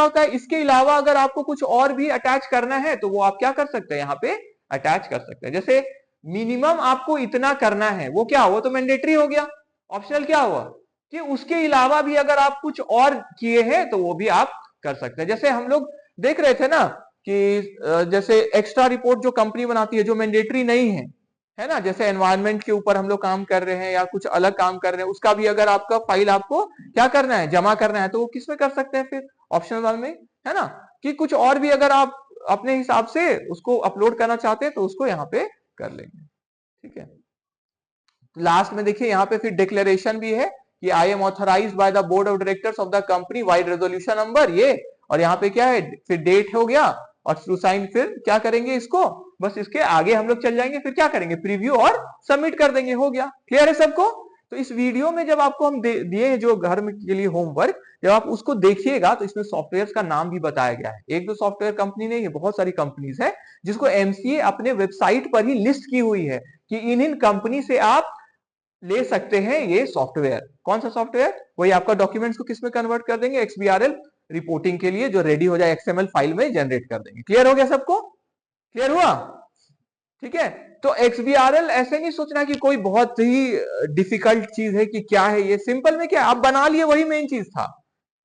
होता है, इसके अलावा अगर आपको कुछ और भी अटैच करना है तो वो आप क्या कर सकते हैं, यहाँ पे अटैच कर सकते हैं। जैसे मिनिमम आपको इतना करना है, वो क्या, वो तो मैंडेटरी हो गया। ऑप्शनल क्या हुआ कि उसके अलावा भी अगर आप कुछ और किए हैं तो वो भी आप कर सकते हैं। जैसे हम लोग देख रहे थे ना कि जैसे एक्स्ट्रा रिपोर्ट जो कंपनी बनाती है जो मैंडेटरी नहीं है ना, जैसे एनवायरनमेंट के ऊपर हम लोग काम कर रहे हैं या कुछ अलग काम कर रहे हैं, उसका भी अगर आपका फाइल आपको क्या करना है, जमा करना है, तो वो किस में कर सकते हैं फिर, ऑप्शनल वाले में, है ना। कि कुछ और भी अगर आप अपने हिसाब से उसको अपलोड करना चाहते हैं तो उसको यहाँ पे कर लेंगे, ठीक है। लास्ट में देखिए यहाँ पे फिर डिक्लेरेशन भी है कि I am authorised by the board of directors of the company wide resolution number, ये, और यहाँ पे क्या है, फिर डेट हो गया, और टू साइन फिर क्या करेंगे इसको, बस इसके आगे हम लोग चल जाएंगे, फिर क्या करेंगे, प्रीव्यू और सबमिट कर देंगे, हो गया। क्लियर है सबको। तो इस वीडियो में जब आपको हम दिए हैं जो घर में के लिए होमवर्क, जब आप उसको देखिएगा तो इसमें सॉफ्टवेयर का नाम भी बताया गया है। एक दो सॉफ्टवेयर कंपनी नहीं है, बहुत सारी कंपनीज है जिसको एमसीए अपने वेबसाइट पर ही लिस्ट की हुई है कि इन कंपनी से आप ले सकते हैं ये सॉफ्टवेयर। कौन सा सॉफ्टवेयर, वही आपका डॉक्यूमेंट्स को किस में कन्वर्ट कर देंगे, एक्सबीआरएल रिपोर्टिंग के लिए, जो रेडी हो जाए एक्सएमएल फाइल में जनरेट कर देंगे। क्लियर हो गया सबको, क्लियर हुआ, ठीक है। तो एक्सबीआरएल ऐसे नहीं सोचना कि कोई बहुत ही डिफिकल्ट चीज है कि क्या है ये, सिंपल में क्या आप बना लिए, वही मेन चीज था।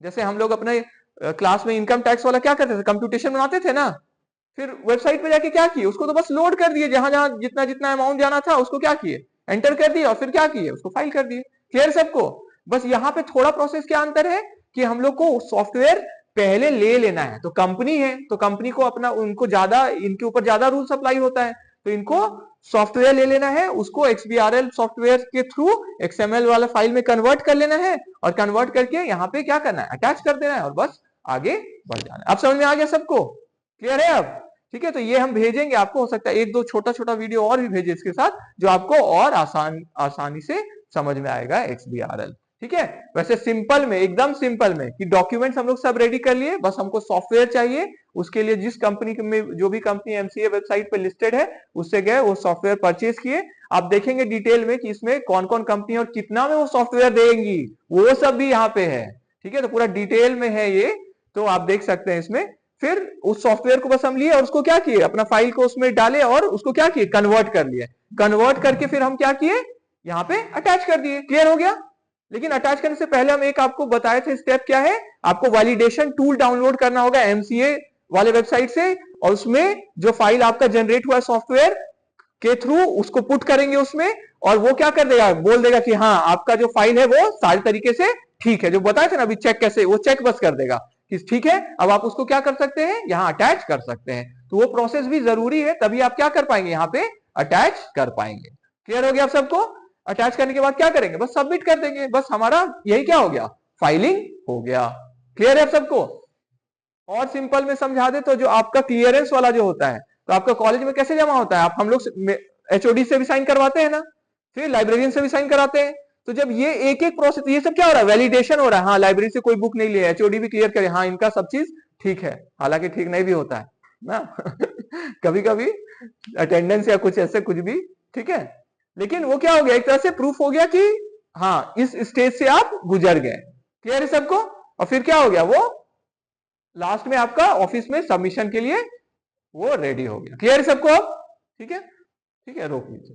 जैसे हम लोग अपने क्लास में इनकम टैक्स वाला क्या करते थे, कंप्यूटेशन बनाते थे ना, फिर वेबसाइट पे जाके क्या किए, उसको तो बस लोड कर दिए, जहां जहां जितना जितना अमाउंट जाना था उसको क्या किए, एंटर कर दिए, और फिर क्या किए, उसको फाइल कर दिए। क्लियर सबको। बस यहाँ पे थोड़ा प्रोसेस क्या अंतर है कि हम लोग को सॉफ्टवेयर पहले ले लेना है, तो कंपनी है तो कंपनी को अपना, उनको ज्यादा, इनके ऊपर ज्यादा रूल सप्लाई होता है, तो इनको सॉफ्टवेयर ले लेना है, उसको एक्सबीआरएल सॉफ्टवेयर के थ्रू एक्सएमएल वाला फाइल में कन्वर्ट कर लेना है, और कन्वर्ट करके यहाँ पे क्या करना है, अटैच कर देना है, और बस आगे बढ़ जाना है। अब समझ में आ गया सबको, क्लियर है अब, ठीक है। तो ये हम भेजेंगे आपको, हो सकता है एक दो छोटा छोटा वीडियो और भी भेजे इसके साथ, जो आपको और आसानी से समझ में आएगा एक्सबीआरएल, ठीक है। वैसे सिंपल में, एकदम सिंपल में कि डॉक्यूमेंट्स हम लोग सब रेडी कर लिए, बस हमको सॉफ्टवेयर चाहिए, उसके लिए जिस कंपनी में, जो भी कंपनी एमसीए वेबसाइट पे लिस्टेड है उससे गए, वो सॉफ्टवेयर परचेज किए। आप देखेंगे डिटेल में कि इसमें कौन कौन कंपनी और कितना में वो सॉफ्टवेयर देंगी, वो सब भी यहाँ पे है, ठीक है। तो पूरा डिटेल में है ये, तो आप देख सकते हैं इसमें। फिर उस सॉफ्टवेयर को बस हम लिए और उसको क्या किए, अपना फाइल को उसमें डाले और उसको क्या किए, कन्वर्ट कर लिए। कन्वर्ट करके फिर हम क्या किए, यहाँ पे अटैच कर दिए। क्लियर हो गया। लेकिन अटैच करने से पहले हम एक आपको बताए थे स्टेप, क्या है, आपको वैलिडेशन टूल डाउनलोड करना होगा एमसीए वाले वेबसाइट से, और उसमें जो फाइल आपका जनरेट हुआ सॉफ्टवेयर के थ्रू उसको पुट करेंगे उसमें, और वो क्या कर देगा, बोल देगा कि हाँ आपका जो फाइल है वो सारे तरीके से ठीक है, जो बताए थे ना अभी चेक कैसे, वो चेक बस कर देगा कि ठीक है, अब आप उसको क्या कर सकते हैं, यहां अटैच कर सकते हैं। तो वो प्रोसेस भी जरूरी है, तभी आप क्या कर पाएंगे, यहाँ पे अटैच कर पाएंगे। क्लियर हो गया आप सबको। अटैच करने के बाद क्या करेंगे, बस सबमिट कर देंगे, बस हमारा यही क्या हो गया, फाइलिंग हो गया। क्लियर है आप सबको। और सिंपल में समझा दे तो जो आपका क्लियरेंस वाला जो होता है, तो आपका कॉलेज में कैसे जमा होता है, आप हम लोग एचओडी से भी साइन करवाते हैं ना, फिर लाइब्रेरियन से भी साइन कराते हैं। तो जब ये एक एक प्रोसेस, ये सब क्या हो रहा है, वैलिडेशन हो रहा है, हाँ लाइब्रेरी से कोई बुक नहीं लिया, एचओडी भी क्लियर करे, हाँ इनका सब चीज ठीक है, हालांकि ठीक नहीं भी होता है ना कभी कभी अटेंडेंस या कुछ ऐसे कुछ भी, ठीक है। लेकिन वो क्या हो गया, एक तरह से प्रूफ हो गया कि हाँ इस स्टेज से आप गुजर गए। क्लियर है सबको। और फिर क्या हो गया, वो लास्ट में आपका ऑफिस में सबमिशन के लिए वो रेडी हो गया। क्लियर है सबको अब, ठीक है, ठीक है, रोक लीजिए।